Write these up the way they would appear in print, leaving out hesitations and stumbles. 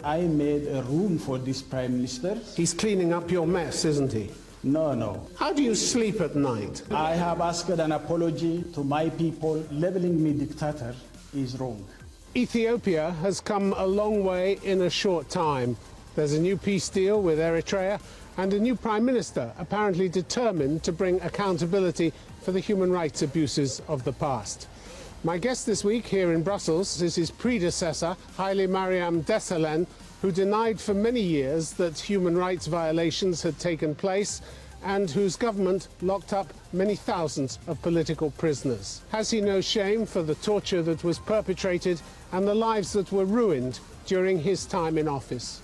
I made a room for this Prime Minister. He's cleaning up your mess, isn't he? No. How do you sleep at night? I have asked an apology to my people. Labeling me dictator is wrong. Ethiopia has come a long way in a short time. There's a new peace deal with Eritrea and a new Prime Minister apparently determined to bring accountability for the human rights abuses of the past. My guest this week here in Brussels is his predecessor, Hailemariam Desalegn, who denied for many years that human rights violations had taken place and whose government locked up many thousands of political prisoners. Has he no shame for the torture that was perpetrated and the lives that were ruined during his time in office?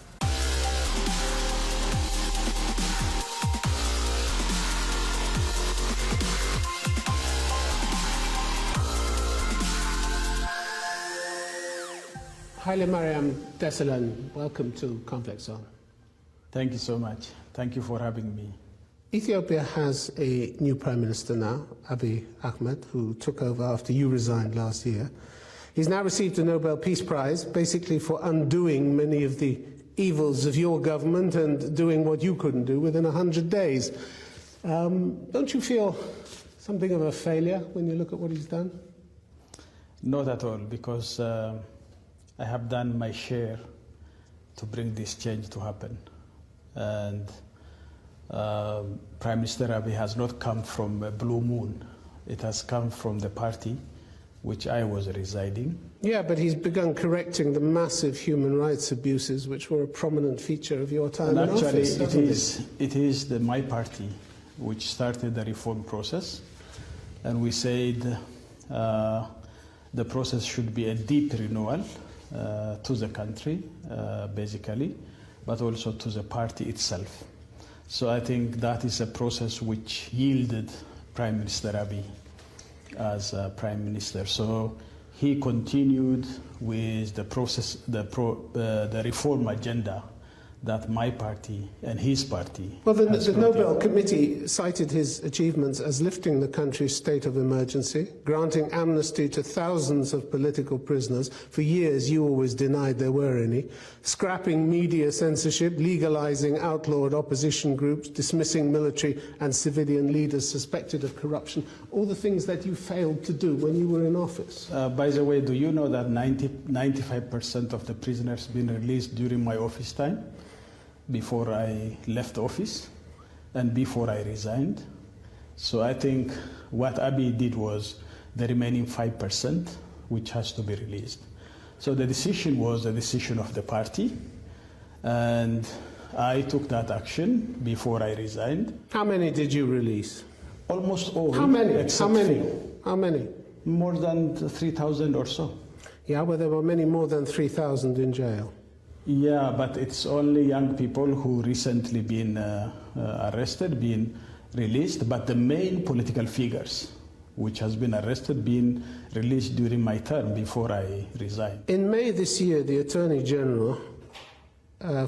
Hailemariam Desalegn, welcome to Complex Zone. Thank you so much. Thank you for having me. Ethiopia has a new Prime Minister now, Abiy Ahmed, who took over after you resigned last year. He's now received a Nobel Peace Prize, basically for undoing many of the evils of your government and doing what you couldn't do within 100 days. Don't you feel something of a failure when you look at what he's done? Not at all, because I have done my share to bring this change to happen. And Prime Minister Abiy has not come from a blue moon. It has come from the party which I was residing. Yeah, but he's begun correcting the massive human rights abuses which were a prominent feature of your time in office. Actually, it is my party which started the reform process. And we said the process should be a deep renewal to the country, basically, but also to the party itself. So I think that is a process which yielded Prime Minister Abiy as Prime Minister. So he continued with the process, the reform agenda that my party and his party. Well, the Nobel Committee cited his achievements as lifting the country's state of emergency, granting amnesty to thousands of political prisoners. For years, you always denied there were any. Scrapping media censorship, legalizing outlawed opposition groups, dismissing military and civilian leaders suspected of corruption. All the things that you failed to do when you were in office. By the way, do you know that 95% of the prisoners been released during my office time? Before I left office and before I resigned. So I think what Abiy did was the remaining 5%, which has to be released. So the decision was the decision of the party, and I took that action before I resigned. How many did you release? Almost all. How many? More than 3,000 or so. Yeah, well, there were many more than 3,000 in jail. Yeah, but it's only young people who recently been arrested, been released, but the main political figures which has been arrested, been released during my term before I resigned. In May this year, the Attorney General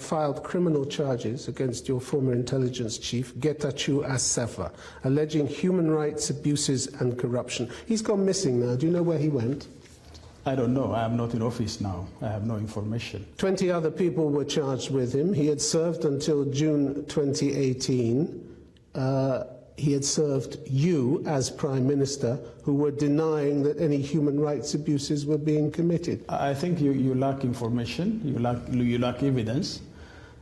filed criminal charges against your former intelligence chief, Getachew Assefa, alleging human rights abuses and corruption. He's gone missing now. Do you know where he went? I don't know. I am not in office now. I have no information. 20 other people were charged with him. He had served until June 2018. He had served you as Prime Minister, who were denying that any human rights abuses were being committed. I think you lack information. You lack evidence.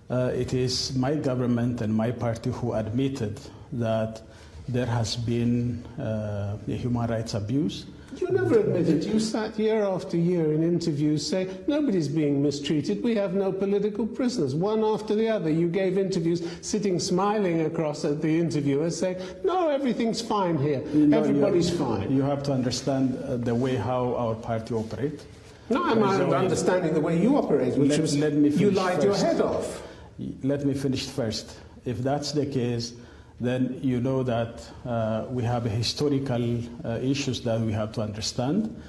It is my government and my party who admitted that there has been a human rights abuse. You never admitted. You sat year after year in interviews saying, nobody's being mistreated, we have no political prisoners. One after the other, you gave interviews sitting smiling across at the interviewers saying, no, everything's fine here, everybody's fine. You have to understand the way how our party operates. No, I'm understanding the way you operate, which was you lied your head off. Let me finish first. If that's the case, then you know that we have historical issues that we have to understand.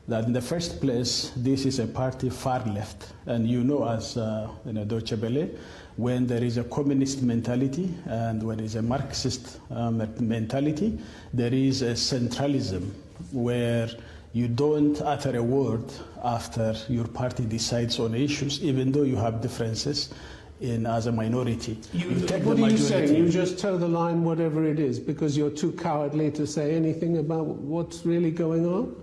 That in the first place, this is a party far left. And you know as Deutsche Welle, when there is a communist mentality and when there is a Marxist mentality, there is a centralism where you don't utter a word after your party decides on issues, even though you have differences as a minority. What are you saying? You just toe the line, whatever it is, because you're too cowardly to say anything about what's really going on?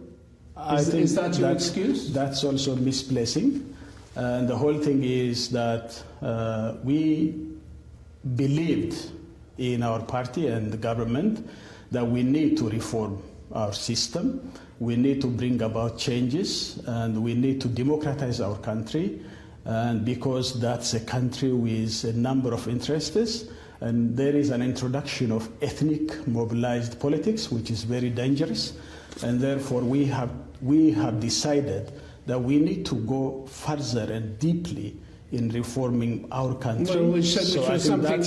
Is that your excuse? That's also misplacing. And the whole thing is that we believed in our party and the government that we need to reform our system, we need to bring about changes, and we need to democratize our country, and because that's a country with a number of interests, and there is an introduction of ethnic mobilized politics, which is very dangerous, and therefore we have decided that we need to go further and deeply in reforming our country. Well, which was something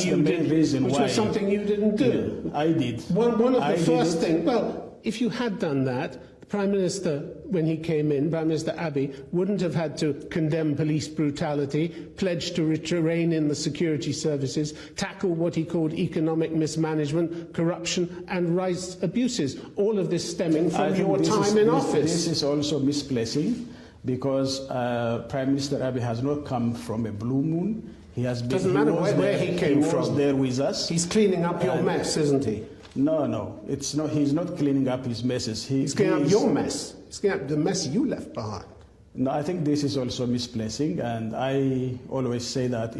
you didn't do. Yeah, I did. One of the first things, well, if you had done that, the Prime Minister, when he came in, Prime Minister Abiy, wouldn't have had to condemn police brutality, pledge to rein in the security services, tackle what he called economic mismanagement, corruption and rights abuses. All of this stemming from your time in office. This is also misplacing, because Prime Minister Abiy has not come from a blue moon. He has been. Doesn't matter where he came from. He was there with us. He's cleaning up your mess, isn't he? No, it's not. He's not cleaning up his messes. He's cleaning up your mess. He's cleaning up the mess you left behind. No, I think this is also misplacing, and I always say that,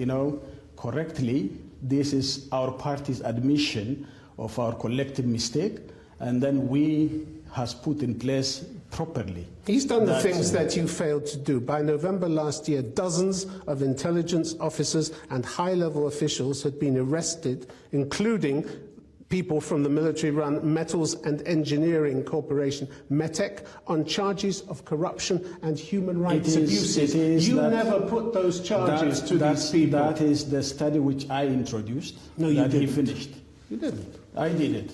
correctly, this is our party's admission of our collective mistake, and then we has put in place properly. He's done the things that you failed to do. By November last year, dozens of intelligence officers and high-level officials had been arrested, including people from the military-run Metals and Engineering Corporation, METEC, on charges of corruption and human rights abuses. You never put those charges to these people. That is the study which I introduced. No, you didn't. He finished. You didn't. I did it.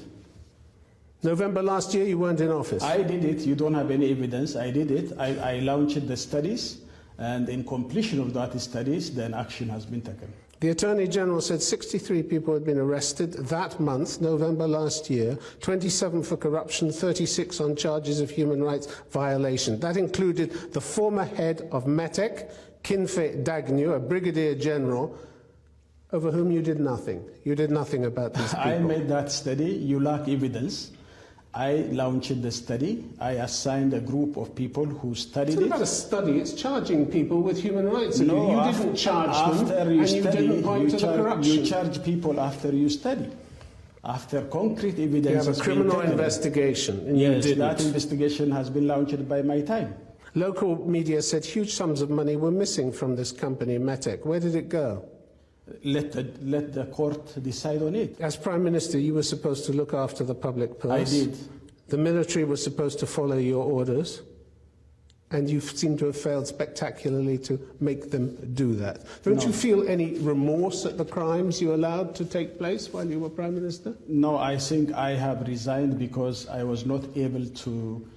November last year, you weren't in office. I did it. You don't have any evidence. I did it. I launched the studies, and in completion of that studies, then action has been taken. The Attorney General said 63 people had been arrested that month, November last year, 27 for corruption, 36 on charges of human rights violation. That included the former head of METEC, Kinfe Dagnew, a brigadier general, over whom you did nothing. You did nothing about these people. I made that study. You lack evidence. I launched the study. I assigned a group of people who studied it. It's not about a study, it's charging people with human rights. No, you didn't charge them, and you didn't point to the corruption. You charge people after you study. After concrete evidence. You have a criminal investigation, and you didn't. That investigation has been launched by my time. Local media said huge sums of money were missing from this company, METEC. Where did it go? Let the court decide on it. As Prime Minister, you were supposed to look after the public purse. I did. The military was supposed to follow your orders, and you seem to have failed spectacularly to make them do that. Don't you feel any remorse at the crimes you allowed to take place while you were Prime Minister? No, I think I have resigned because I was not able to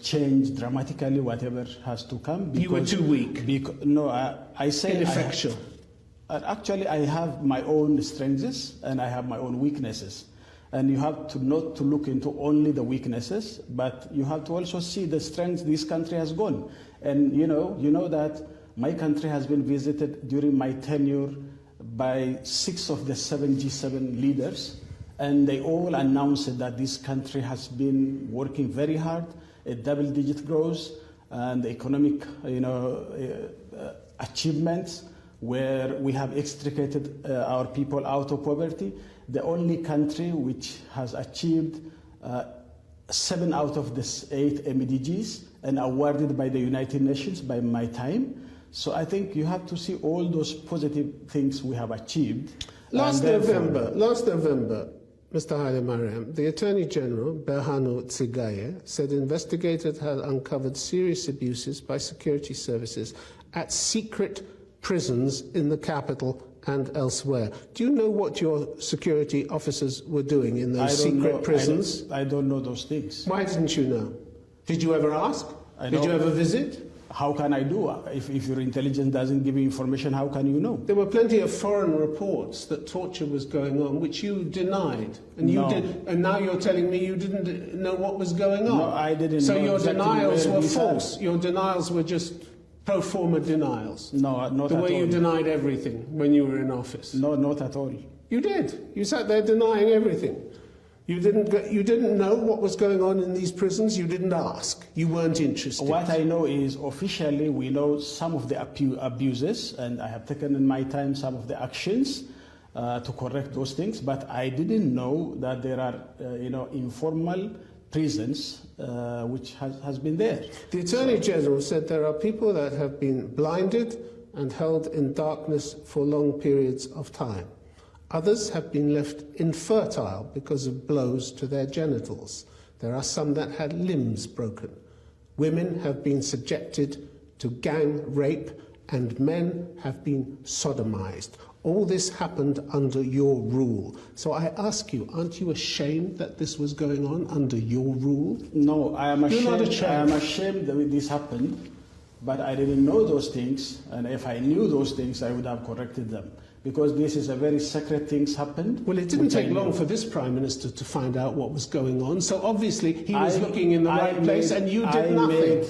change dramatically whatever has to come. You were too weak. I say ineffectual. Actually, I have my own strengths and I have my own weaknesses. And you have to not to look into only the weaknesses, but you have to also see the strengths this country has gone. And you know that my country has been visited during my tenure by 6 of the 7 G7 leaders, and they all announced that this country has been working very hard, a double-digit growth, and economic achievements, where we have extricated our people out of poverty. The only country which has achieved 7 out of the 8 MDGs and awarded by the United Nations by my time. So I think you have to see all those positive things we have achieved. Last November, Mr. Hailemariam, the Attorney General, Berhanu Tsigaye, said investigators had uncovered serious abuses by security services at secret prisons in the capital and elsewhere. Do you know what your security officers were doing in those secret prisons? I don't know those things. Why didn't you know? Did you ever ask? Did you ever visit? How can I do? If your intelligence doesn't give you information, how can you know? There were plenty of foreign reports that torture was going on, which you denied. And you did, and now you're telling me you didn't know what was going on. No, I didn't so know your exactly denials where were these false. Your denials were just pro forma denials. No, not the at all. way you denied everything when you were in office. No, not at all. You did. You sat there denying everything. You didn't know what was going on in these prisons. You didn't ask. You weren't interested. What I know is officially we know some of the abuses, and I have taken in my time some of the actions to correct those things. But I didn't know that there are, informal prisons which has been there. The Attorney General said there are people that have been blinded and held in darkness for long periods of time. Others have been left infertile because of blows to their genitals. There are some that had limbs broken. Women have been subjected to gang rape, and men have been sodomized. All this happened under your rule. So I ask you, aren't you ashamed that this was going on under your rule? No, I am ashamed. You're not ashamed. I am ashamed that this happened, but I didn't know those things, and if I knew those things, I would have corrected them. Because this is a very secret things happened. Well, it didn't take long for this Prime Minister to find out what was going on. So obviously he was looking in the right place, and you did nothing.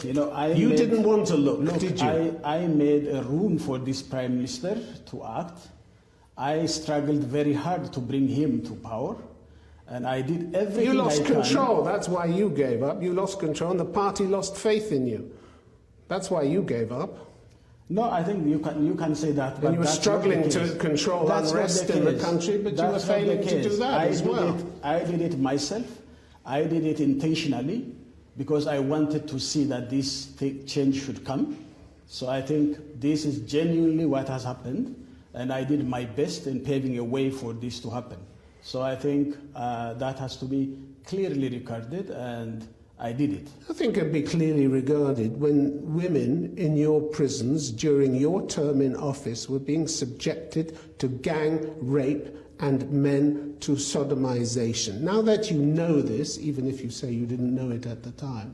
You didn't want to look, did you? I made a room for this Prime Minister to act. I struggled very hard to bring him to power, and I did everything I can. You lost control. That's why you gave up. You lost control, and the party lost faith in you. That's why you gave up. No, I think you can say that. But and you were struggling to control unrest in the country, but you were failing to do that as well. I did it myself. I did it intentionally because I wanted to see that this change should come. So I think this is genuinely what has happened, and I did my best in paving a way for this to happen. So I think that has to be clearly recorded, and I did it. I think it'd be clearly regarded when women in your prisons during your term in office were being subjected to gang rape and men to sodomization. Now that you know this, even if you say you didn't know it at the time,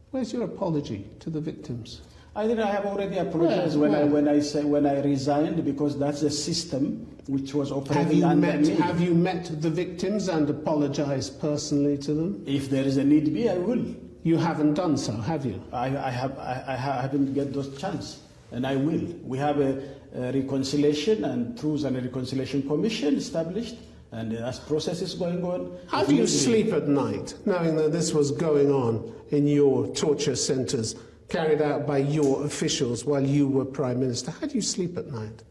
where's your apology to the victims? I have already apologized when I resigned, because that's the system which was operating under me. Have you met the victims and apologized personally to them? If there is a need be, I will. You haven't done so, have you? I haven't get those chance, and I will. We have a reconciliation and Truth and Reconciliation Commission established, and as process is going on. How do you sleep at night, knowing that this was going on in your torture centres, carried out by your officials while you were Prime Minister? How do you sleep at night?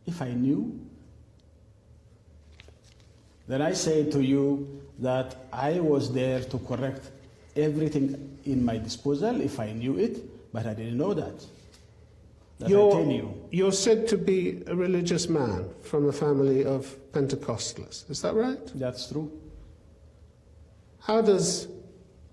If I knew, then I say to you that I was there to correct everything in my disposal if I knew it, but I didn't know that. You're said to be a religious man from a family of Pentecostals. Is that right? That's true. How does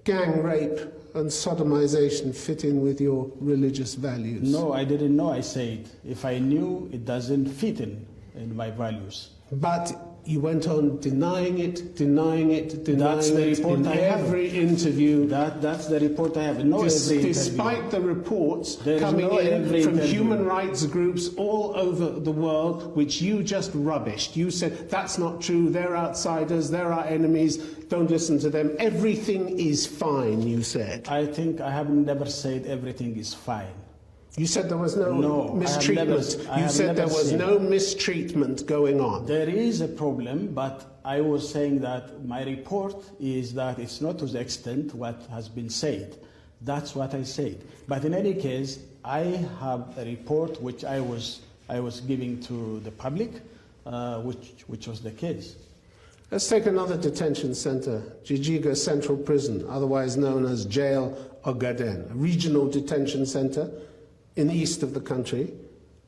gang rape and sodomization fit in with your religious values? No, I didn't know. I said, if I knew, it doesn't fit in my values. But you went on denying it in every interview. That's the report I have. No, despite the reports coming in from human rights groups all over the world, which you just rubbished. You said, that's not true, they're outsiders, they're our enemies, don't listen to them. Everything is fine, you said. I think I have never said everything is fine. You said there was no mistreatment. You said there was no mistreatment going on. There is a problem, but I was saying that my report is that it's not to the extent what has been said. That's what I said. But in any case, I have a report which I was giving to the public, which was the case. Let's take another detention centre, Jijiga Central Prison, otherwise known as Jail Ogaden, a regional detention centre in the east of the country,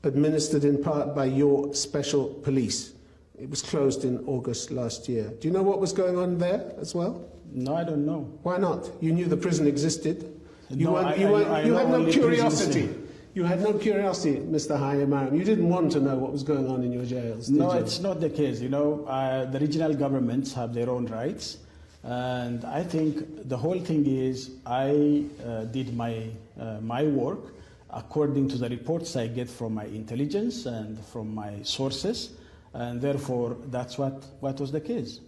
administered in part by your special police. It was closed in August last year. Do you know what was going on there as well? No, I don't know. Why not? You knew the prison existed. You had no curiosity. You had no curiosity, Mr. Hailemariam. You didn't want to know what was going on in your jails, did you? No, it's not the case. You know, the regional governments have their own rights. And I think the whole thing is I did my work according to the reports I get from my intelligence and from my sources, and therefore that's what was the case.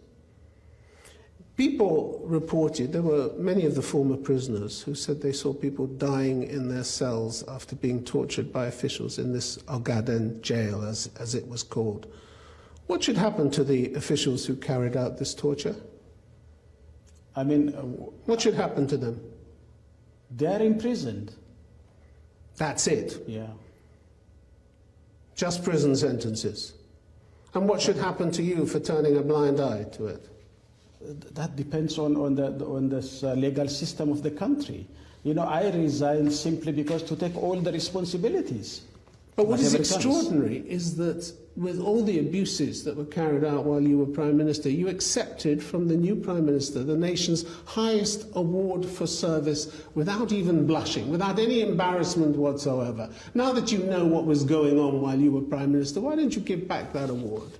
People reported, there were many of the former prisoners who said they saw people dying in their cells after being tortured by officials in this Ogaden jail, as it was called. What should happen to the officials who carried out this torture? I mean, what should happen to them? They are imprisoned. That's it? Yeah. Just prison sentences? And what should happen to you for turning a blind eye to it? That depends on this legal system of the country. You know, I resigned simply because to take all the responsibilities. But what is extraordinary is that with all the abuses that were carried out while you were Prime Minister, you accepted from the new Prime Minister the nation's highest award for service without even blushing, without any embarrassment whatsoever. Now that you know what was going on while you were Prime Minister, why don't you give back that award?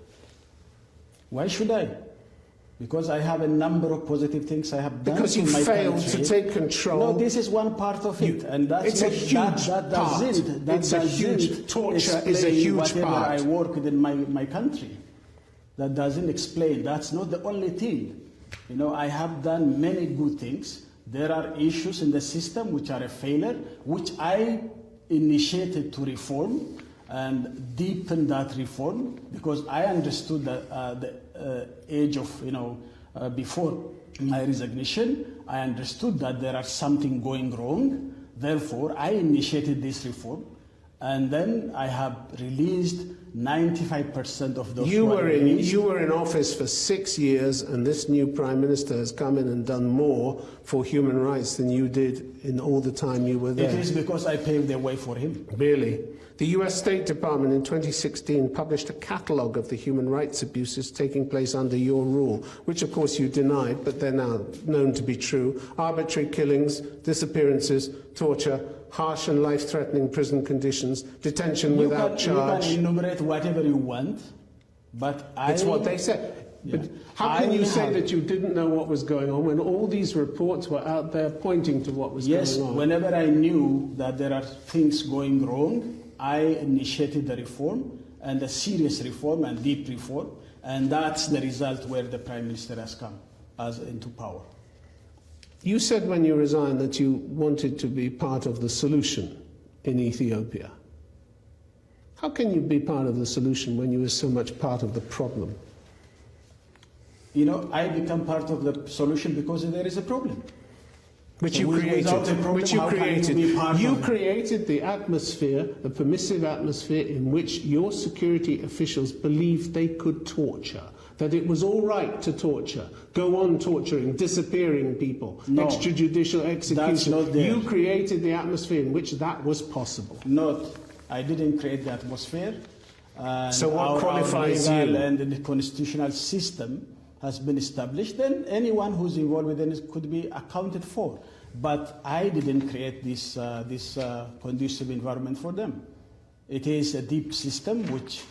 Why should I? Because I have a number of positive things I have done. Because you failed to take control. No, this is one part of it, and that's it's not, a huge that doesn't torture is a huge whatever part. I work in my country. That doesn't explain. That's not the only thing. You know, I have done many good things. There are issues in the system which are a failure, which I initiated to reform and deepen that reform, because I understood that the age of, before my resignation, I understood that there are something going wrong. Therefore, I initiated this reform, and then I have released 95% of those. You were in office for 6 years, and this new Prime Minister has come in and done more for human rights than you did in all the time you were there. It is because I paved the way for him. Really? The US State Department in 2016 published a catalogue of the human rights abuses taking place under your rule, which of course you denied, but they're now known to be true. Arbitrary killings, disappearances, torture, harsh and life-threatening prison conditions, detention without charge. You can enumerate whatever you want, but It's what they said. Yeah. But how can you say that you didn't know what was going on when all these reports were out there pointing to what was going on? Yes, whenever I knew that there are things going wrong, I initiated the reform, and a serious reform and deep reform, and that's the result where the Prime Minister has come into power. You said when you resigned that you wanted to be part of the solution in Ethiopia. How can you be part of the solution when you were so much part of the problem? You know, I become part of the solution because there is a problem. Which you created. You created the atmosphere, the permissive atmosphere in which your security officials believed they could torture, that it was all right to torture, go on torturing, disappearing people, extrajudicial execution. That's not there. You created the atmosphere in which that was possible. I didn't create the atmosphere. So what qualifies you? And the constitutional system has been established, then anyone who's involved within it could be accounted for. But I didn't create this conducive environment for them. It is a deep system which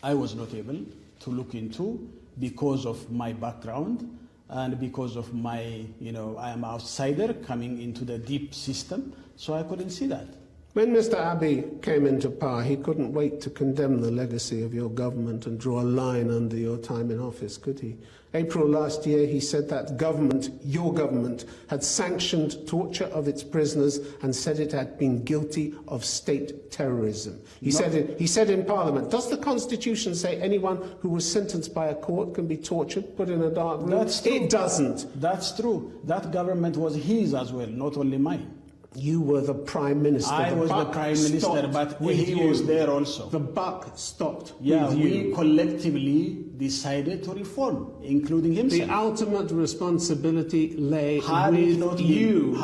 I was not able to look into because of my background and because of my, I am an outsider coming into the deep system, so I couldn't see that. When Mr. Abiy came into power, he couldn't wait to condemn the legacy of your government and draw a line under your time in office, could he? April last year, he said that government, your government, had sanctioned torture of its prisoners and said it had been guilty of state terrorism. He said in Parliament, does the Constitution say anyone who was sentenced by a court can be tortured, put in a dark room? That's true. It doesn't. That's true. That government was his as well, not only mine. You were the Prime Minister. I was the Prime Minister, but he was there also. The buck stopped with you. We collectively decided to reform, including himself. The ultimate responsibility lay with you.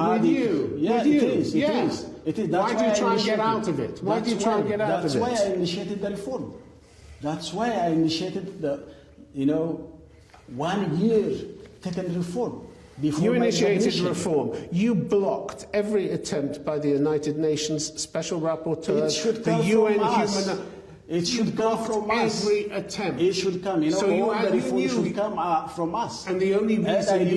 Yeah, it is. Why do you try and get out of it? That's why I initiated the reform. That's why I initiated the, 1 year taken reform. You initiated reform. You blocked every attempt by the United Nations Special Rapporteurs, the UN Human. It should come from us. Every attempt. It should come. So all the reforms should come from us. And the only reason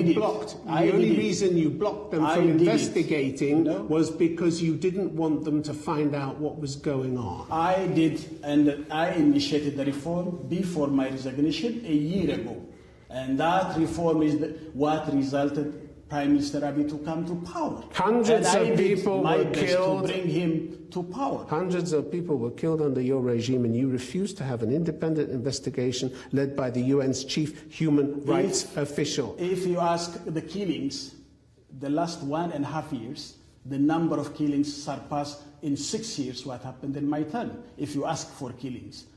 you blocked them from investigating was because you didn't want them to find out what was going on. I did, and I initiated the reform before my resignation a year ago. And that reform is what resulted Prime Minister Abiy to come to power. Hundreds of people were killed. To bring him to power. Hundreds of people were killed under your regime, and you refused to have an independent investigation led by the UN's chief human rights official. If you ask the killings, the last 1.5 years, the number of killings surpassed in 6 years what happened in my term. If you ask for killings,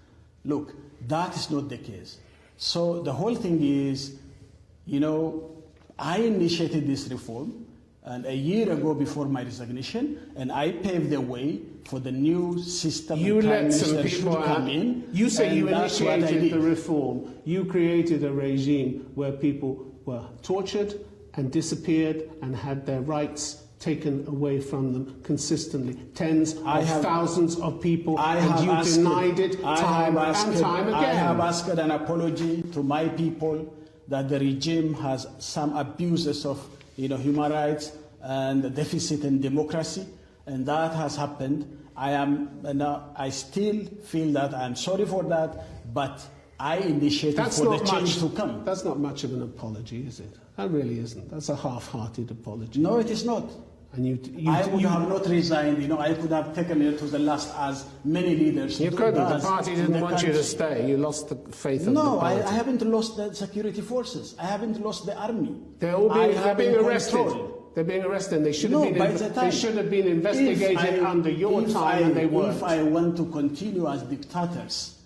look, that is not the case. So the whole thing is, I initiated this reform and a year ago before my resignation, and I paved the way for the new system. You let some people come in. You say you initiated the reform. You created a regime where people were tortured and disappeared and had their rights taken away from them consistently. Tens of thousands of people, and you denied it time and time again. I have asked an apology to my people that the regime has some abuses of human rights and the deficit in democracy, and that has happened. I still feel that I'm sorry for that, but I initiated for the change to come. That's not much of an apology, is it? That really isn't. That's a half-hearted apology. No, it is not. And I would have not resigned. I could have taken it to the last, as many leaders. You couldn't. The party didn't want you to stay. You lost the faith of the party. No, I haven't lost the security forces. I haven't lost the army. They're being arrested. They're being arrested. And they should have been investigated under your time, and they weren't. If I want to continue as dictators,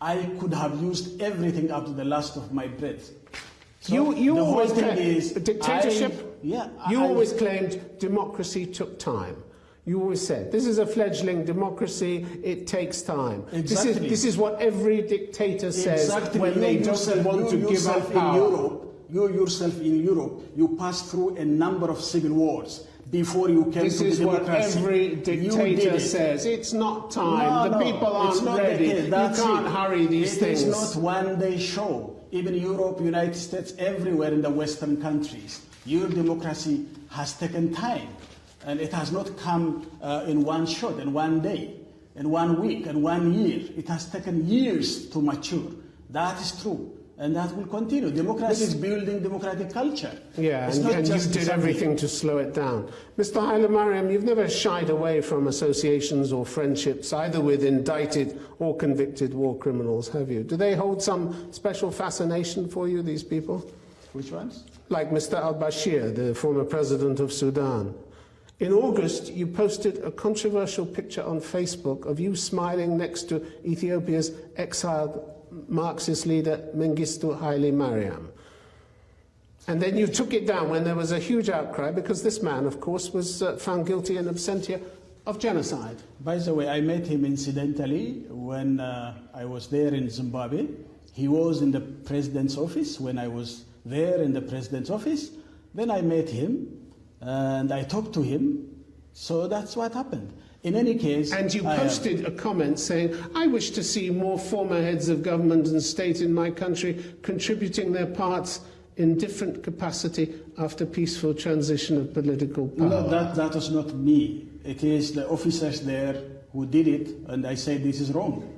I could have used everything up to the last of my breath. So you always claimed dictatorship. You always claimed democracy took time. You always said this is a fledgling democracy. It takes time. Exactly. This is what every dictator says when they don't want to give up power. You yourself in Europe, you passed through a number of civil wars before you came to democracy. This is what every dictator says. It's not time. The people aren't ready. You can't hurry these things. It is not one-day show. Even Europe, United States, everywhere in the Western countries, your democracy has taken time. And it has not come in one shot, in one day, in 1 week, in 1 year. It has taken years to mature. That is true. And that will continue. Democracy is building democratic culture. Yeah, and you did everything to slow it down. Mr. Hailemariam, you've never shied away from associations or friendships, either with indicted or convicted war criminals, have you? Do they hold some special fascination for you, these people? Which ones? Like Mr. al-Bashir, the former president of Sudan. In August, you posted a controversial picture on Facebook of you smiling next to Ethiopia's exiled Marxist leader Mengistu Hailemariam. And then you took it down when there was a huge outcry because this man, of course, was found guilty in absentia of genocide. By the way, I met him incidentally when I was there in Zimbabwe. He was in the president's office when I was there in the president's office. Then I met him and I talked to him. So that's what happened. In any case... And you posted a comment saying, I wish to see more former heads of government and state in my country contributing their parts in different capacity after peaceful transition of political power. No, that was not me. It is the officers there who did it, and I say this is wrong.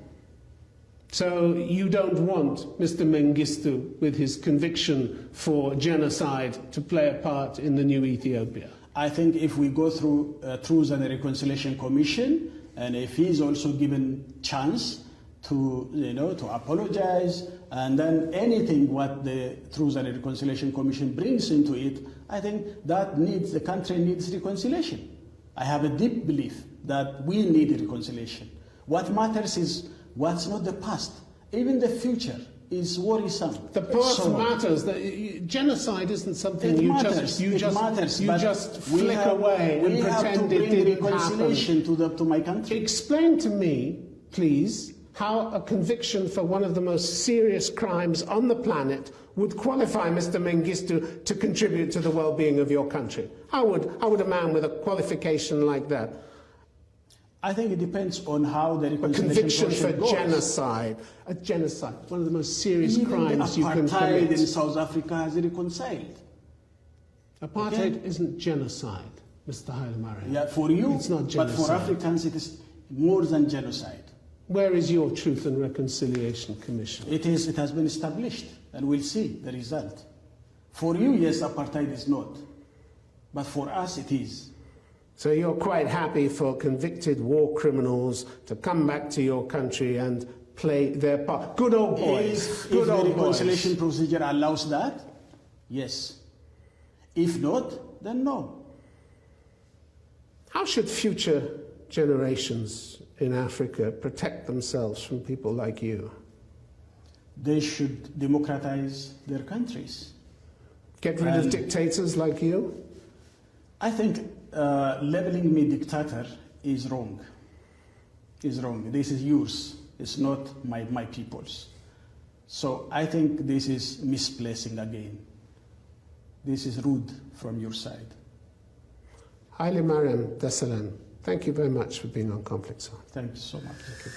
So you don't want Mr. Mengistu, with his conviction for genocide, to play a part in the new Ethiopia? I think if we go through Truth and Reconciliation Commission, and if he's also given chance to, to apologize, and then anything what the Truth and Reconciliation Commission brings into it, I think that the country needs reconciliation. I have a deep belief that we need reconciliation. What matters is what's not the past, even the future is worrisome. The past matters. Genocide isn't something you just flick away and pretend it didn't reconciliation happen. To my country. Explain to me, please, how a conviction for one of the most serious crimes on the planet would qualify Mr. Mengistu to contribute to the well-being of your country. How would a man with a qualification like that? I think it depends on how the A reconciliation conviction process for goes. genocide. A genocide, one of the most serious Even crimes the you can apartheid commit. in South Africa has reconciled. Apartheid isn't genocide, Mr. Hailemariam. Yeah, for you, It's not but genocide. for Africans it is more than genocide. Where is your Truth and Reconciliation Commission? It has been established, and we'll see the result. For you, yes, apartheid is not, but for us it is. So you're quite happy for convicted war criminals to come back to your country and play their part. Good old boys. If Good the old reconciliation boys. procedure allows that, yes. If not, then no. How should future generations in Africa protect themselves from people like you? They should democratize their countries. Get rid of dictators like you? I think labeling me dictator is wrong. Is wrong. This is yours. It's not my people's. So I think this is misplacing again. This is rude from your side. Hailemariam Desalegn, thank you very much for being on Conflict Zone. Thank you so much. Thank you.